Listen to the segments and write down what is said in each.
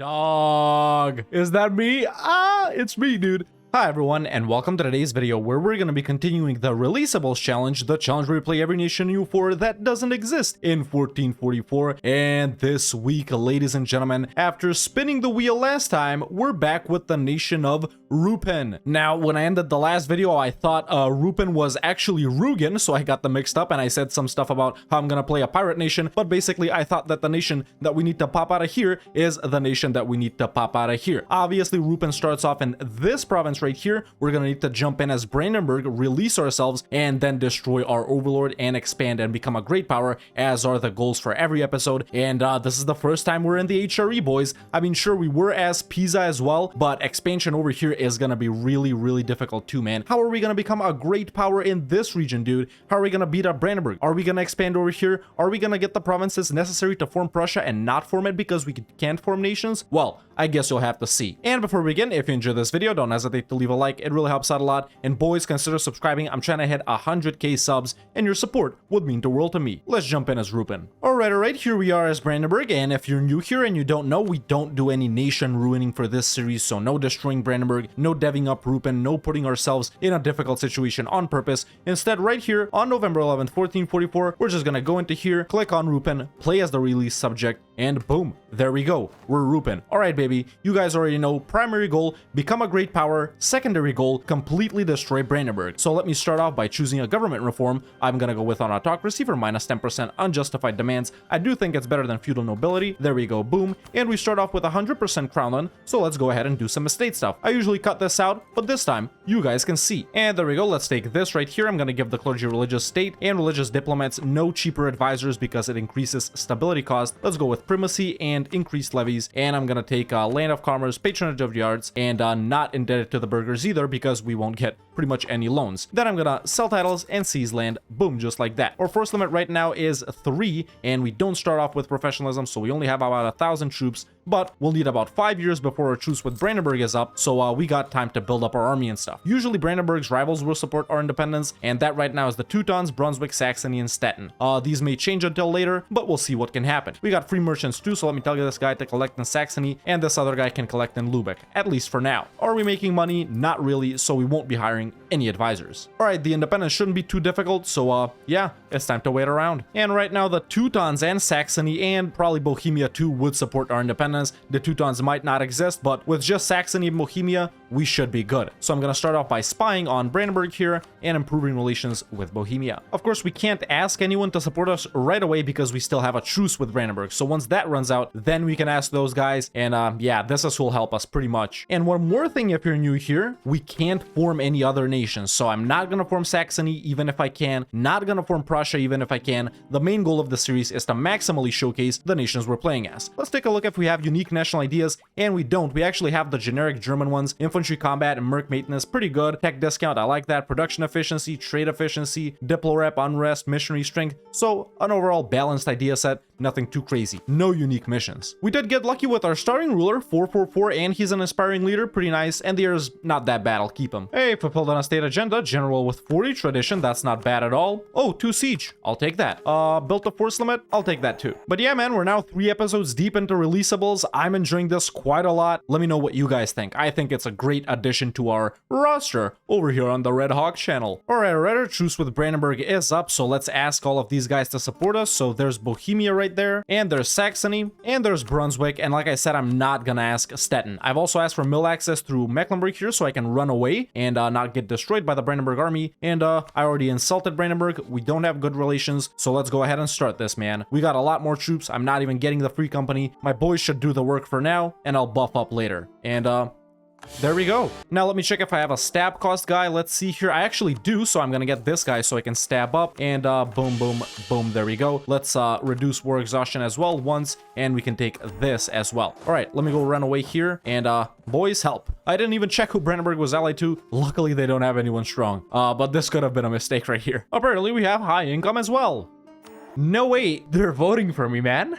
Dog, is that me? It's me, dude. Hi everyone, and welcome to today's video where we're going to be continuing the Releasables challenge, the challenge where we play every nation in EU4 that doesn't exist in 1444. And this week, ladies and gentlemen, after spinning the wheel last time, we're back with the nation of Rupin. Now, when I ended the last video, I thought Rupin was actually Rugen, so I got them mixed up and I said some stuff about how I'm going to play a pirate nation, but basically I thought that the nation that we need to pop out of here is the nation that we need to pop out of here. Obviously, Rupin starts off in this province right here. We're gonna need to jump in as Brandenburg, release ourselves, and then destroy our overlord and expand and become a great power, as are the goals for every episode. And this is the first time we're in the HRE, boys. I mean, sure, we were as Pisa as well, but expansion over here is gonna be really difficult too, man. How are we gonna become a great power in this region, dude? How are we gonna beat up Brandenburg? Are we gonna expand over here? Are we gonna get the provinces necessary to form Prussia and not form it because we can't form nations? Well, I guess you'll have to see. And before we begin, if you enjoyed this video, don't hesitate to leave a like. It really helps out a lot. And boys, consider subscribing. I'm trying to hit 100k subs, and your support would mean the world to me. Let's jump in as Rupin. Alright, here we are as Brandenburg. And if you're new here and you don't know, we don't do any nation ruining for this series. So no destroying Brandenburg, no deving up Rupin, no putting ourselves in a difficult situation on purpose. Instead, right here on November 11th, 1444, we're just gonna go into here, click on Rupin, play as the release subject, and boom, there we go. We're Rupin. Alright, baby, you guys already know, primary goal, become a great power. Secondary goal, completely destroy Brandenburg. So let me start off by choosing a government reform. I'm gonna go with an autocracy for minus 10% unjustified demands. I do think it's better than feudal nobility. There we go, boom. And we start off with 100% crownland, so let's go ahead and do some estate stuff. I usually cut this out, but this time, you guys can see. And there we go, let's take this right here. I'm gonna give the clergy religious state and religious diplomats no cheaper advisors because it increases stability cost. Let's go with primacy and increased levies, and I'm gonna take land of commerce, patronage of the arts, and not indebted to the burghers either because we won't get pretty much any loans. Then I'm gonna sell titles and seize land, boom, just like that. Our force limit right now is 3, and we don't start off with professionalism, so we only have about 1,000 troops, but we'll need about 5 years before our truce with Brandenburg is up, so we got time to build up our army and stuff. Usually Brandenburg's rivals will support our independence, and that right now is the Teutons, Brunswick, Saxony, and Stettin. These may change until later, but we'll see what can happen. We got free merchants too, so let me tell you, this guy to collect in Saxony, and this other guy can collect in Lubeck, at least for now. Are we making money? Not really, so we won't be hiring any advisors. Alright, the independence shouldn't be too difficult, so yeah, it's time to wait around. And right now the Teutons and Saxony and probably Bohemia too would support our independence. The Teutons might not exist, but with just Saxony and Bohemia, we should be good. So I'm gonna start off by spying on Brandenburg here and improving relations with Bohemia. Of course, we can't ask anyone to support us right away because we still have a truce with Brandenburg. So once that runs out, then we can ask those guys, and yeah, this is who'll help us pretty much. And one more thing, if you're new here, we can't form any other nations. So I'm not gonna form Saxony even if I can, not gonna form Prussia even if I can. The main goal of the series is to maximally showcase the nations we're playing as. Let's take a look if we have unique national ideas, and we don't. We actually have the generic German ones. Infantry combat and merc maintenance, pretty good. Tech discount, I like that. Production efficiency, trade efficiency, diplo rep, unrest, missionary strength. So an overall balanced idea set, nothing too crazy. No unique missions. We did get lucky with our starting ruler, 444, and he's an inspiring leader, pretty nice, and the air's not that bad, I'll keep him. Hey, fulfilled on a state agenda, general with 40 tradition, that's not bad at all. Oh, 2 siege, I'll take that. Built a force limit, I'll take that too. But yeah, man, we're now 3 episodes deep into Releasables. I'm enjoying this quite a lot. Let me know what you guys think. I think it's a great addition to our roster over here on the Red Hawk channel. Alright, our truce with Brandenburg is up, so let's ask all of these guys to support us. So there's Bohemia right there, and there's Saxony, and there's Brunswick, and like I said, I'm not gonna ask Stettin. I've also asked for mill access through Mecklenburg here so I can run away and not get destroyed by the Brandenburg army, and I already insulted Brandenburg. We don't have good relations, so let's go ahead and start this, man. We got a lot more troops. I'm not even getting the free company. My boys should do the work for now, and I'll buff up later. And there we go. Now let me check if I have a stab cost guy. Let's see here. I actually do, so I'm gonna get this guy so I can stab up, and boom, boom, boom, there we go. Let's reduce war exhaustion as well once, and we can take this as well. All right, let me go run away here, and boys, help. I didn't even check who Brandenburg was allied to. Luckily, they don't have anyone strong, but this could have been a mistake right here. Apparently, we have high income as well. No, wait, they're voting for me, man.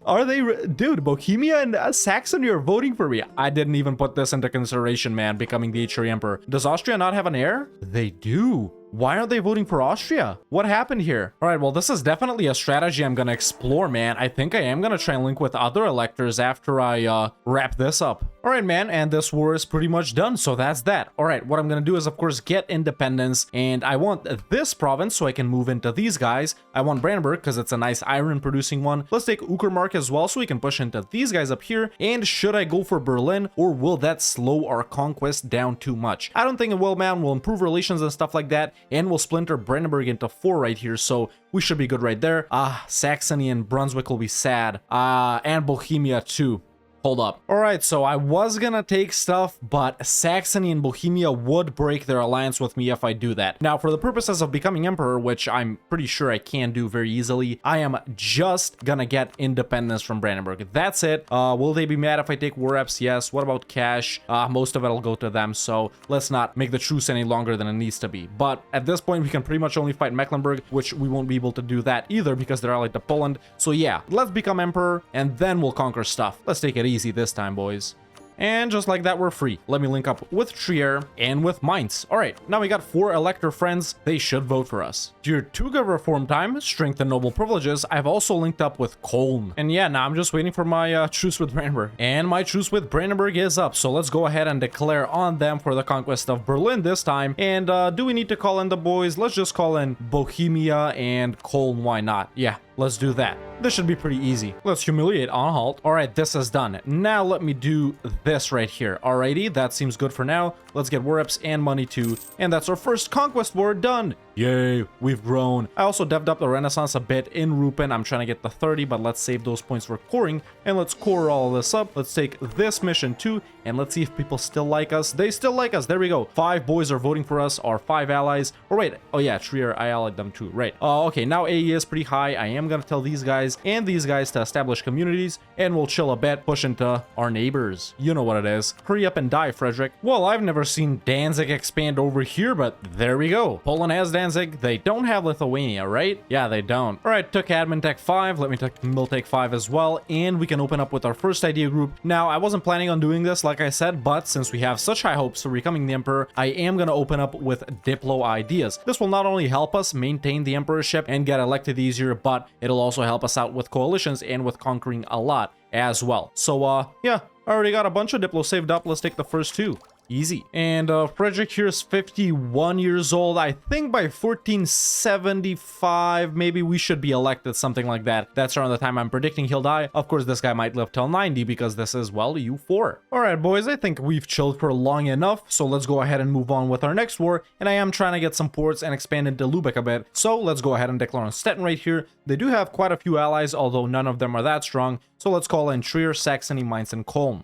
Are they? Dude, Bohemia and Saxony are voting for me. I didn't even put this into consideration, man, becoming the HRE Emperor. Does Austria not have an heir? They do. Why aren't they voting for Austria? What happened here? All right, well, this is definitely a strategy I'm gonna explore, man. I think I am gonna try and link with other electors after I wrap this up. All right, man, and this war is pretty much done, so that's that. All right, what I'm gonna do is, of course, get independence, and I want this province so I can move into these guys. I want Brandenburg because it's a nice iron-producing one. Let's take Uckermark as well so we can push into these guys up here. And should I go for Berlin, or will that slow our conquest down too much? I don't think it will, man. We'll improve relations and stuff like that, and we'll splinter Brandenburg into 4 right here, so we should be good right there. Saxony and Brunswick will be sad. And Bohemia too. Hold up. All right, so I was gonna take stuff, but Saxony and Bohemia would break their alliance with me if I do that. Now, for the purposes of becoming emperor, which I'm pretty sure I can do very easily, I am just gonna get independence from Brandenburg. That's it. Will they be mad if I take war reps? Yes. What about cash? Most of it'll go to them, so let's not make the truce any longer than it needs to be. But at this point, we can pretty much only fight Mecklenburg, which we won't be able to do that either because they're allied to Poland. So yeah, let's become emperor, and then we'll conquer stuff. Let's take it easy this time, boys. And just like that, we're free. Let me link up with Trier and with Mainz. All right, now we got 4 elector friends. They should vote for us. Tier 2 gov reform time, strength and noble privileges. I've also linked up with Köln. And yeah, now I'm just waiting for my truce with Brandenburg. And my truce with Brandenburg is up. So let's go ahead and declare on them for the conquest of Berlin this time. And do we need to call in the boys? Let's just call in Bohemia and Köln. Why not? Yeah, let's do that. This should be pretty easy. Let's humiliate Anhalt. All right, this is done. Now let me do this right here. Alrighty, that seems good for now. Let's get war reps and money too. And that's our first conquest war done. Yay, we've grown. I also devved up the Renaissance a bit in Rupen. I'm trying to get the 30, but let's save those points for coring. And let's core all this up. Let's take this mission too. And let's see if people still like us. They still like us. There we go. 5 boys are voting for us, our 5 allies. Or wait, oh yeah, Trier, I allied them too. Right. Okay, now AE is pretty high. I am going to tell these guys and these guys to establish communities. And we'll chill a bit, push into our neighbors. You know what it is. Hurry up and die, Frederick. Well, I've never seen Danzig expand over here, but there we go. Poland has Danzig. They don't have Lithuania, right? Yeah, they don't. All right, took admin tech 5. Let me take miltech 5 as well. And we can open up with our first idea group. Now, I wasn't planning on doing this, like I said, but since we have such high hopes for becoming the emperor, I am going to open up with Diplo ideas. This will not only help us maintain the emperorship and get elected easier, but it'll also help us out with coalitions and with conquering a lot as well. So, yeah, I already got a bunch of Diplo saved up. Let's take the first 2. Easy. And Frederick here is 51 years old. I think by 1475, maybe we should be elected, something like that. That's around the time I'm predicting he'll die. Of course, this guy might live till 90 because this is, well, EU4. All right, boys, I think we've chilled for long enough. So let's go ahead and move on with our next war. And I am trying to get some ports and expand into Lubeck a bit. So let's go ahead and declare on Stettin right here. They do have quite a few allies, although none of them are that strong. So let's call in Trier, Saxony, Mainz, and Köln.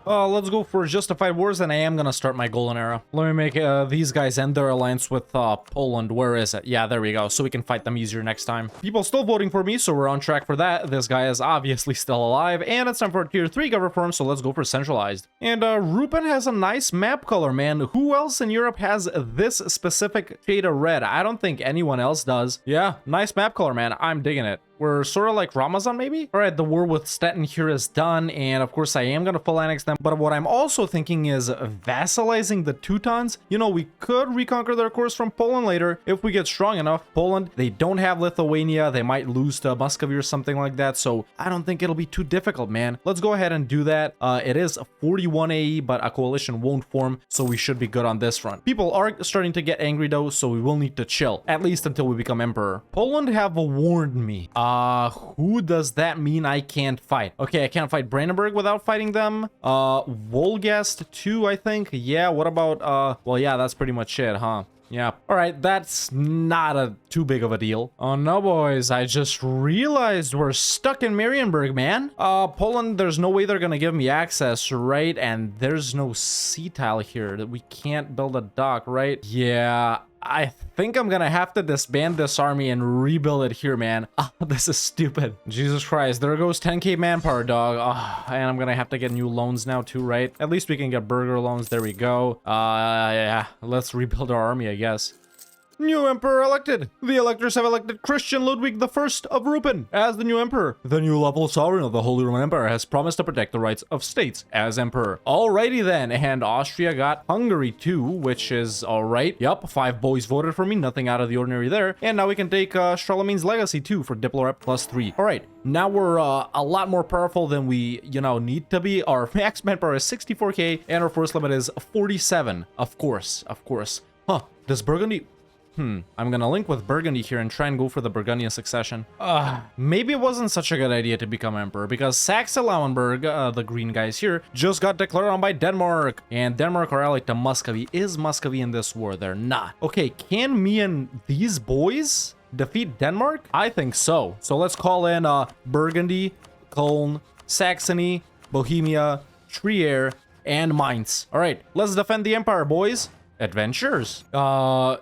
Let's go for justified wars, and I am gonna start my golden era. Let me make these guys end their alliance with Poland. Where is it? Yeah, there we go. So we can fight them easier next time. People still voting for me, so we're on track for that. This guy is obviously still alive, and it's time for tier 3 gov reform, so let's go for centralized. And Rupen has a nice map color, man. Who else in Europe has this specific shade of red? I don't think anyone else does. Yeah, nice map color, man. I'm digging it. We're sort of like Ramazan, maybe? All right, the war with Stettin here is done, and of course I am going to full annex them, but what I'm also thinking is vassalizing the Teutons. You know, we could reconquer their course from Poland later if we get strong enough. Poland, they don't have Lithuania. They might lose to Muscovy or something like that, so I don't think it'll be too difficult, man. Let's go ahead and do that. It is 41 AE, but a coalition won't form, so we should be good on this front. People are starting to get angry though, so we will need to chill, at least until we become emperor. Poland have warned me. Who does that mean I can't fight? Okay, I can't fight Brandenburg without fighting them. Wolgast too, I think. Yeah, what about, well, yeah, that's pretty much it, huh? Yeah. All right, that's not too big of a deal. Oh no, boys, I just realized we're stuck in Marienburg, man. Poland, there's no way they're gonna give me access, right? And there's no sea tile here that we can't build a dock, right? Yeah. I think I'm gonna have to disband this army and rebuild it here, man. This is stupid. Jesus Christ, there goes 10k manpower, dog. And I'm gonna have to get new loans now too, right? At least we can get burger loans. There we go. Yeah, let's rebuild our army, I guess. New emperor elected. The electors have elected Christian Ludwig I of Rupin as the new emperor. The new lawful sovereign of the Holy Roman Empire has promised to protect the rights of states as emperor. Alrighty then, and Austria got Hungary too, which is alright. Yup, 5 boys voted for me, nothing out of the ordinary there. And now we can take Charlemagne's legacy too for Diplorep +3. Alright, now we're a lot more powerful than we, need to be. Our max manpower is 64k, and our force limit is 47. Of course. Huh, does Burgundy... I'm gonna link with Burgundy here and try and go for the Burgundian succession. Maybe it wasn't such a good idea to become emperor, because Saxe-Lauenburg, the green guys here, just got declared on by Denmark. And Denmark are allied to Muscovy. Is Muscovy in this war? They're not. Okay, can me and these boys defeat Denmark? I think so. So let's call in Burgundy, Cologne, Saxony, Bohemia, Trier, and Mainz. All right, let's defend the empire, boys. Adventures.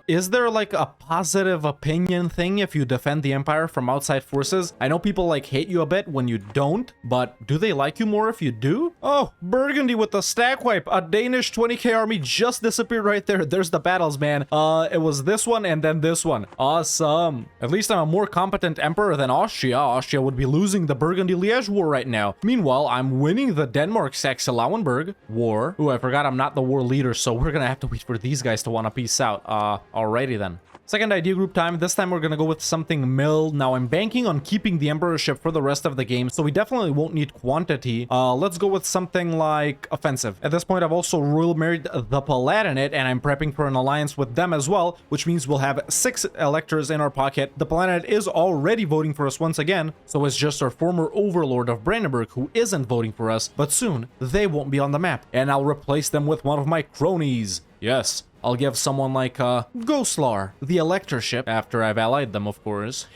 Is there like a positive opinion thing if you defend the empire from outside forces? I know people like hate you a bit when you don't, but do they like you more if you do? Oh, Burgundy with the stack wipe. A Danish 20k army just disappeared right there. There's the battles, man. It was this one and then this one. Awesome. At least I'm a more competent emperor than Austria. Austria would be losing the Burgundy-Liège war right now. Meanwhile, I'm winning the Denmark-Saxe-Lauenburg war. Ooh, I forgot I'm not the war leader, so we're gonna have to wait for these guys to want to peace out. Alrighty then. Second idea group time. This time we're gonna go with something mill. Now I'm banking on keeping the emperorship for the rest of the game, so we definitely won't need quantity. Let's go with something like offensive. At this point, I've also royal married the Palatinate, and I'm prepping for an alliance with them as well, which means we'll have 6 electors in our pocket. The Palatinate is already voting for us once again, so it's just our former overlord of Brandenburg who isn't voting for us, but soon they won't be on the map, and I'll replace them with one of my cronies. Yes, I'll give someone like Goslar the electorship after I've allied them, of course.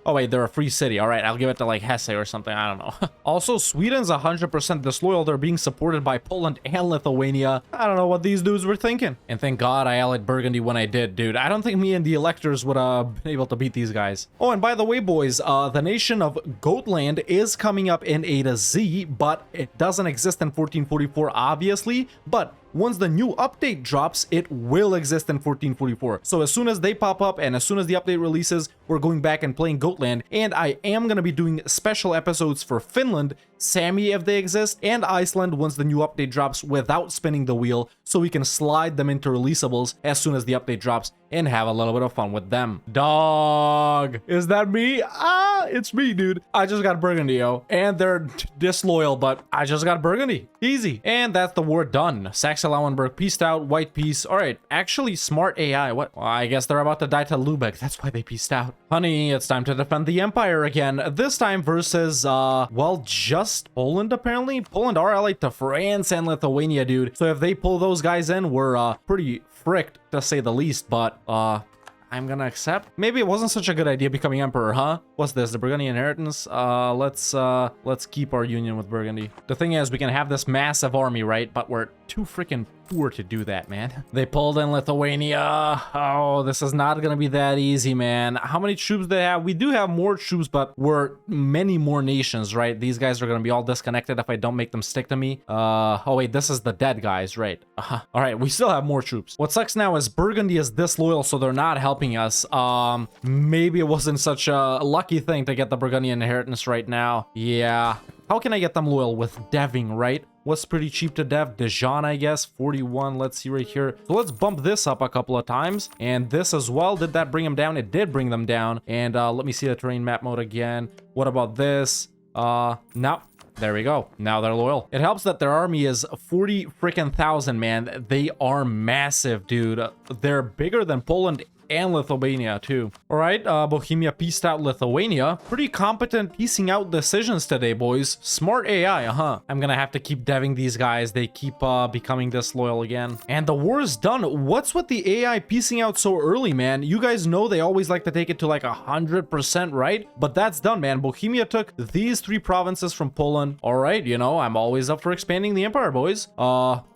Oh wait, they're a free city. All right, I'll give it to like Hesse or something. I don't know. Also, Sweden's 100% disloyal. They're being supported by Poland and Lithuania. I don't know what these dudes were thinking. And thank God I allied Burgundy when I did, dude. I don't think me and the electors would have been able to beat these guys. Oh, and by the way, boys, the nation of Gotland is coming up in A to Z, but it doesn't exist in 1444, obviously. But once the new update drops, it will exist in 1444. So as soon as they pop up and as soon as the update releases, we're going back and playing Gotland. And I am going to be doing special episodes for Finland, Sami if they exist, and Iceland once the new update drops without spinning the wheel, so we can slide them into releasables as soon as the update drops and have a little bit of fun with them. Dog, is that me? It's me, dude. I just got Burgundy, yo. And they're disloyal, but I just got Burgundy. Easy. And that's the war done. Saxe-Lauenburg peaced out, white peace. All right, actually smart AI. What? Well, I guess they're about to die to Lubeck. That's why they peaced out. Honey, it's time to defend the empire again. This time versus, well, just Poland, apparently. Poland are allied to France and Lithuania, dude. So if they pull those guys in, we're, pretty fricked, to say the least, but, I'm gonna accept. Maybe it wasn't such a good idea becoming emperor, huh? What's this? The Burgundy inheritance? Let's keep our union with Burgundy. The thing is, we can have this massive army, right? But we're too freaking poor to do that, man. They pulled in Lithuania. Oh, this is not gonna be that easy, man. How many troops do they have? We do have more troops, but we're many more nations, right? These guys are gonna be all disconnected if I don't make them stick to me. Oh wait, this is the dead guys, right? All right, we still have more troops. What sucks now is Burgundy is disloyal, so they're not helping us. Maybe it wasn't such a lucky thing to get the Burgundian inheritance right now. Yeah. How can I get them loyal? With deving, right? What's pretty cheap to dev? Dijon, I guess. 41. Let's see right here. So let's bump this up a couple of times. And this as well. Did that bring them down? It did bring them down. And let me see the terrain map mode again. What about this? No. There we go. Now they're loyal. It helps that their army is 40 freaking thousand, man. They are massive, dude. They're bigger than Poland and Lithuania too. All right, Bohemia pieced out Lithuania. Pretty competent piecing out decisions today, boys. Smart AI, I'm gonna have to keep deving these guys. They keep becoming disloyal again. And the war is done. What's with the AI piecing out so early, man? You guys know they always like to take it to like 100%, right? But that's done, man. Bohemia took these 3 provinces from Poland. All right, you know, I'm always up for expanding the empire, boys.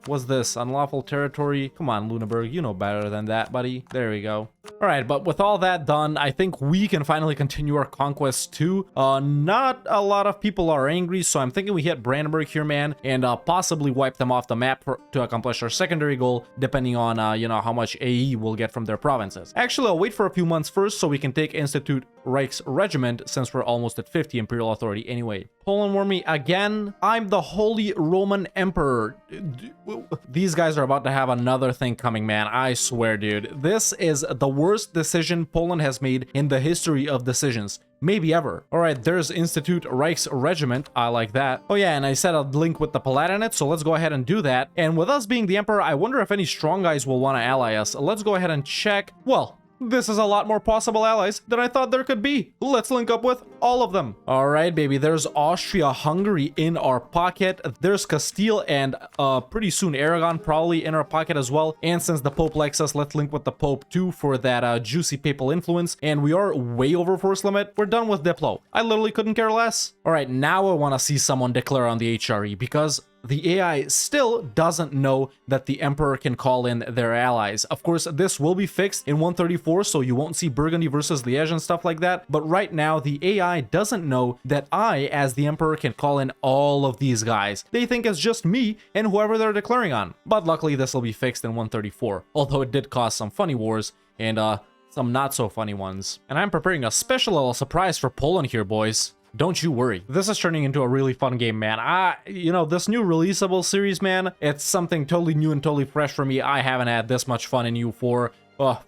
What's this? Unlawful territory. Come on, Lüneburg. You know better than that, buddy. There we go. All right, but with all that done, I think we can finally continue our conquest too. Not a lot of people are angry, so I'm thinking we hit Brandenburg here, man, and possibly wipe them off the map to accomplish our secondary goal, depending on, you know, how much AE we'll get from their provinces. Actually, I'll wait for a few months first so we can take Institute Reichsregiment, since we're almost at 50 Imperial Authority anyway. Poland warn me again. I'm the Holy Roman Emperor. These guys are about to have another thing coming, man. I swear, dude. This is the worst decision Poland has made in the history of decisions. Maybe ever. All right, there's Institute Reichsregiment. I like that. Oh yeah, and I said I'd link with the Palatinate, so let's go ahead and do that. And with us being the Emperor, I wonder if any strong guys will want to ally us. Let's go ahead and check. Well, this is a lot more possible allies than I thought there could be. Let's link up with all of them. All right, baby. There's Austria-Hungary in our pocket. There's Castile and pretty soon Aragon probably in our pocket as well. And since the Pope likes us, let's link with the Pope too for that juicy papal influence. And we are way over force limit. We're done with Diplo. I literally couldn't care less. All right, now I want to see someone declare on the HRE because the AI still doesn't know that the Emperor can call in their allies. Of course, this will be fixed in 134, so you won't see Burgundy versus Liège and stuff like that. But right now, the AI doesn't know that I, as the Emperor, can call in all of these guys. They think it's just me and whoever they're declaring on. But luckily, this will be fixed in 134, although it did cause some funny wars and some not so funny ones. And I'm preparing a special little surprise for Poland here, boys. Don't you worry. This is turning into a really fun game, man. You know, this new Releasable series, man, it's something totally new and totally fresh for me. I haven't had this much fun in EU4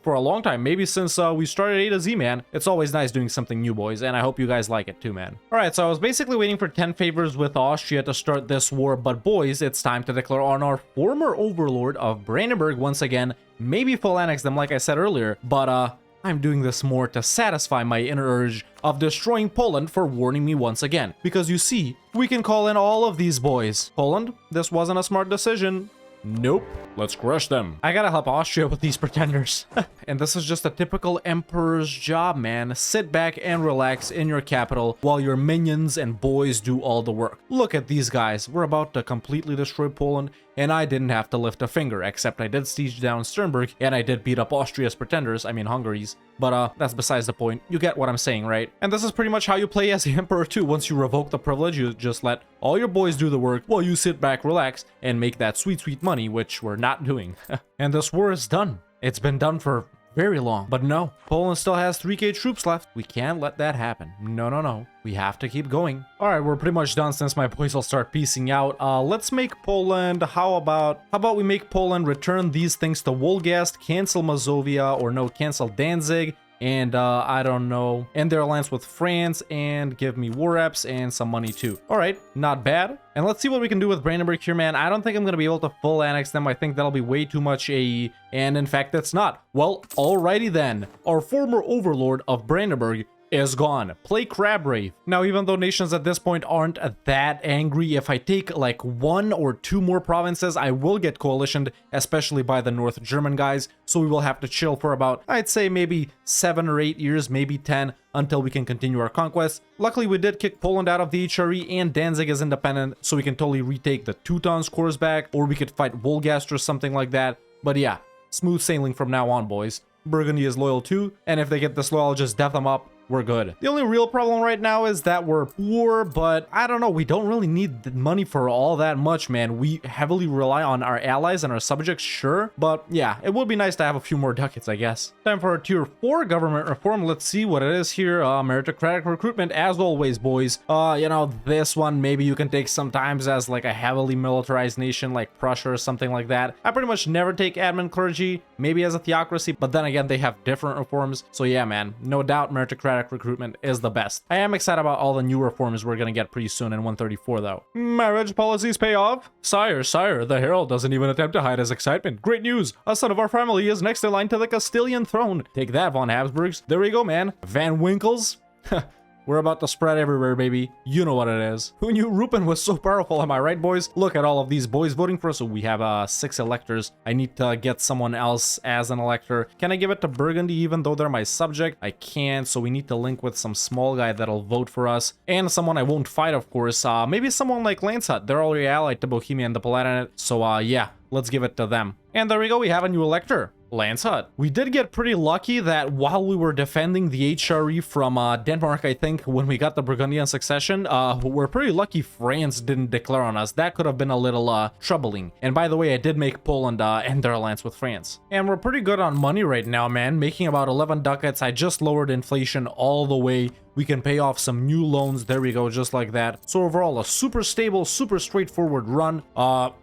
for a long time. Maybe since we started A to Z, man. It's always nice doing something new, boys, and I hope you guys like it too, man. All right, so I was basically waiting for 10 favors with Austria to start this war, but boys, it's time to declare on our former overlord of Brandenburg once again. Maybe full annex them, like I said earlier, but I'm doing this more to satisfy my inner urge of destroying Poland for warning me once again. Because you see, we can call in all of these boys. Poland, this wasn't a smart decision. Nope. Let's crush them. I gotta help Austria with these pretenders. And this is just a typical emperor's job, man. Sit back and relax in your capital while your minions and boys do all the work. Look at these guys. We're about to completely destroy Poland, and I didn't have to lift a finger, except I did siege down Sternberg, and I did beat up Austria's pretenders, I mean Hungary's. But that's besides the point. You get what I'm saying, right? And this is pretty much how you play as the emperor too. Once you revoke the privilege, you just let all your boys do the work while you sit back, relax, and make that sweet, sweet money, which we're not doing. And this war is done. It's been done for very long. But no, Poland still has 3K troops left. We can't let that happen. No, no, no. We have to keep going. All right, we're pretty much done since my boys will start piecing out. Let's make Poland, how about we make Poland return these things to Wolgast, cancel Mazovia, or no, cancel Danzig, and I don't know, end their alliance with France, and give me war reps and some money too. All right, not bad. And let's see what we can do with Brandenburg here, man. I don't think I'm going to be able to full annex them. I think that'll be way too much AE, and in fact, it's not. Well, alrighty then. Our former overlord of Brandenburg is gone. Play Crab Wraith. Now, even though nations at this point aren't that angry, if I take like 1 or 2 more provinces, I will get coalitioned, especially by the North German guys. So we will have to chill for about, I'd say maybe 7 or 8 years, maybe 10, until we can continue our conquest. Luckily, we did kick Poland out of the HRE, and Danzig is independent, so we can totally retake the Teutons cores back, or we could fight Wolgast or something like that. But yeah, smooth sailing from now on, boys. Burgundy is loyal too, and if they get disloyal, I'll just death them up. We're good. The only real problem right now is that we're poor, but I don't know. We don't really need the money for all that much, man. We heavily rely on our allies and our subjects, sure. But yeah, it would be nice to have a few more ducats, I guess. Time for our tier 4 government reform. Let's see what it is here. Meritocratic recruitment, as always, boys. You know, this one, maybe you can take sometimes as like a heavily militarized nation like Prussia or something like that. I pretty much never take admin clergy, maybe as a theocracy, but then again, they have different reforms. So yeah, man, no doubt meritocratic recruitment is the best. I am excited about all the new reforms we're gonna get pretty soon in 134 though. Marriage policies pay off? Sire, the herald doesn't even attempt to hide his excitement. Great news! A son of our family is next in line to the Castilian throne. Take that, von Habsburgs. There we go, man. Van Winkles? We're about to spread everywhere, baby. You know what it is. Who knew Rupin was so powerful, am I right, boys? Look at all of these boys voting for us. So we have 6 electors. I need to get someone else as an elector. Can I give it to Burgundy even though they're my subject? I can't, so we need to link with some small guy that'll vote for us. And someone I won't fight, of course. Maybe someone like Landshut. They're already allied to Bohemia and the Palatinate. So yeah, let's give it to them. And there we go, we have a new elector. Lance Hut. We did get pretty lucky that while we were defending the HRE from Denmark, I think, when we got the Burgundian succession, we're pretty lucky France didn't declare on us. That could have been a little troubling. And by the way, I did make Poland end their alliance with France. And we're pretty good on money right now, man, making about 11 ducats. I just lowered inflation all the way. We can pay off some new loans. There we go, just like that. So overall, a super stable, super straightforward run,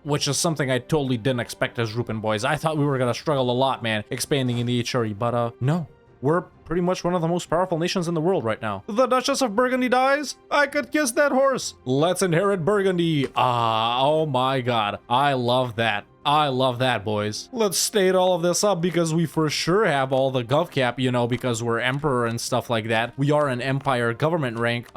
which is something I totally didn't expect as Rupin boys. I thought we were gonna struggle a lot, man, expanding in the HRE, but no. We're pretty much one of the most powerful nations in the world right now. The Duchess of Burgundy dies? I could kiss that horse. Let's inherit Burgundy. Oh my god. I love that. I love that, boys. Let's state all of this up because we for sure have all the gov cap, you know, because we're emperor and stuff like that. We are an empire government rank.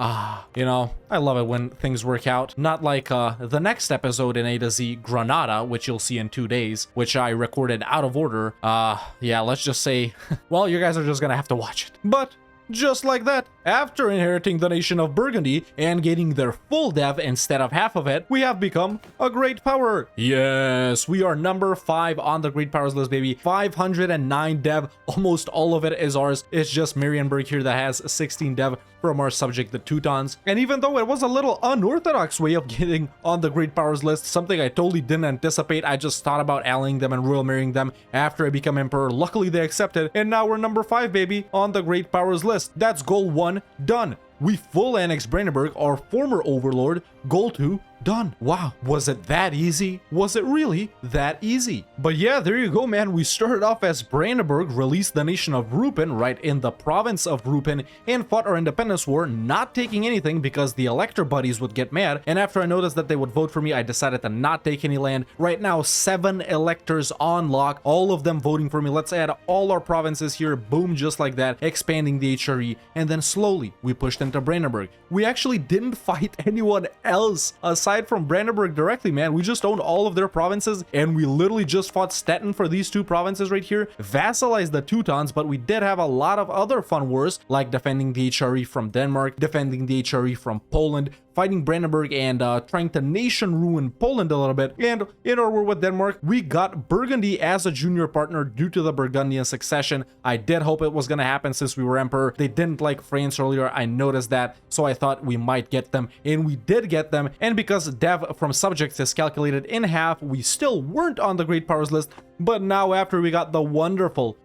You know, I love it when things work out. Not like the next episode in A to Z, Granada, which you'll see in 2 days, which I recorded out of order. Yeah, let's just say, well, you guys are just gonna have to watch it. But just like that, after inheriting the nation of Burgundy and getting their full dev instead of half of it, we have become a great power. Yes, we are number 5 on the great powers list, baby. 509 dev, almost all of it is ours. It's just Marienburg here that has 16 dev from our subject, the Teutons. And even though it was a little unorthodox way of getting on the great powers list, something I totally didn't anticipate, I just thought about allying them and royal marrying them after I become emperor. Luckily they accepted, and now we're number 5, baby, on the great powers list. That's goal 1 done. We full annex Brandenburg, our former overlord. Goal 2 done. Wow, was it that easy? Was it really that easy? But yeah, there you go, man. We started off as Brandenburg, released the nation of Rupin right in the province of Rupin, and fought our independence war, not taking anything because the elector buddies would get mad. And after I noticed that they would vote for me, I decided to not take any land. Right now, 7 electors on lock, all of them voting for me. Let's add all our provinces here, boom, just like that, expanding the HRE, and then slowly we pushed into Brandenburg. We actually didn't fight anyone else aside from Brandenburg directly, man. We just owned all of their provinces, and we literally just fought Stettin for these 2 provinces right here, vassalized the Teutons, but we did have a lot of other fun wars, like defending the HRE from Denmark, defending the HRE from Poland, fighting Brandenburg, and trying to nation ruin Poland a little bit. And in our war with Denmark, we got Burgundy as a junior partner due to the Burgundian succession. I did hope it was gonna happen since we were emperor. They didn't like France earlier, I noticed that, so I thought we might get them, and we did get them. And because dev from subjects is calculated in half, we still weren't on the great powers list. But now after we got the wonderful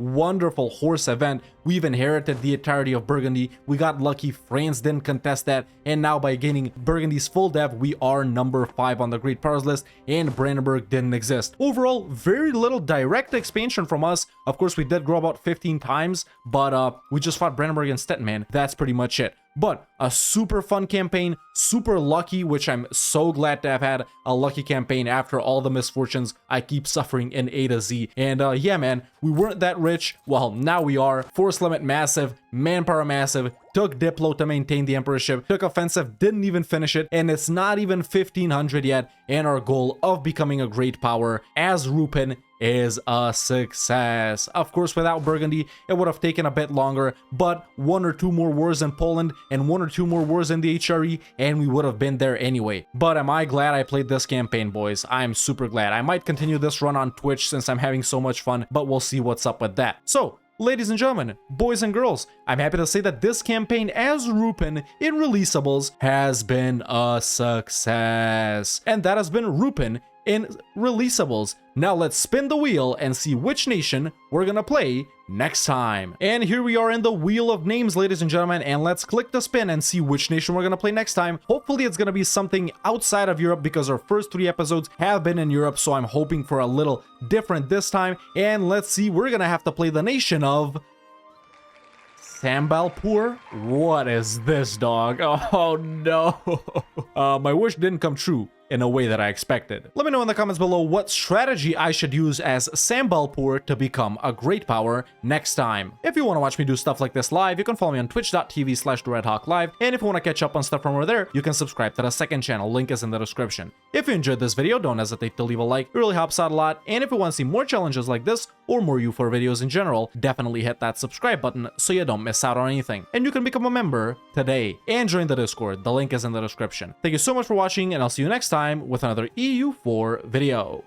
horse event, we've inherited the entirety of Burgundy. We got lucky, France didn't contest that, and now by gaining Burgundy's full dev, we are number 5 on the great powers list, and Brandenburg didn't exist. Overall, very little direct expansion from us. Of course, we did grow about 15 times, but we just fought Brandenburg and Stettin, man. That's pretty much it. But a super fun campaign, super lucky, which I'm so glad to have had a lucky campaign after all the misfortunes I keep suffering in A to Z. And yeah, man, we weren't that rich. Well, now we are. Force limit massive, manpower massive, took Diplo to maintain the emperorship, took offensive, didn't even finish it, and it's not even 1500 yet, and our goal of becoming a great power as Rupin is a success. Of course, without Burgundy, it would have taken a bit longer, but 1 or 2 more wars in Poland and 1 or 2 more wars in the HRE, and we would have been there anyway. But am I glad I played this campaign, boys? I'm super glad. I might continue this run on Twitch since I'm having so much fun, but we'll see what's up with that. So, ladies and gentlemen, boys and girls, I'm happy to say that this campaign as Rupin in Releasables has been a success. And that has been Rupin in Releasables. Now let's spin the wheel and see which nation we're gonna play next time. And here we are in the wheel of names, ladies and gentlemen, and let's click the spin and see which nation we're gonna play next time. Hopefully it's gonna be something outside of Europe because our first 3 episodes have been in Europe, so I'm hoping for a little different this time. And let's see, we're gonna have to play the nation of Sambalpur? What is this, dog? Oh no. My wish didn't come true in a way that I expected. Let me know in the comments below what strategy I should use as Sambalpur to become a great power next time. If you want to watch me do stuff like this live, you can follow me on twitch.tv/TheRedHawkLive, and if you want to catch up on stuff from over there, you can subscribe to the second channel, link is in the description. If you enjoyed this video, don't hesitate to leave a like, it really helps out a lot, and if you want to see more challenges like this, or more EU4 videos in general, definitely hit that subscribe button so you don't miss out on anything. And you can become a member today, and join the Discord, the link is in the description. Thank you so much for watching, and I'll see you next time with another EU4 video.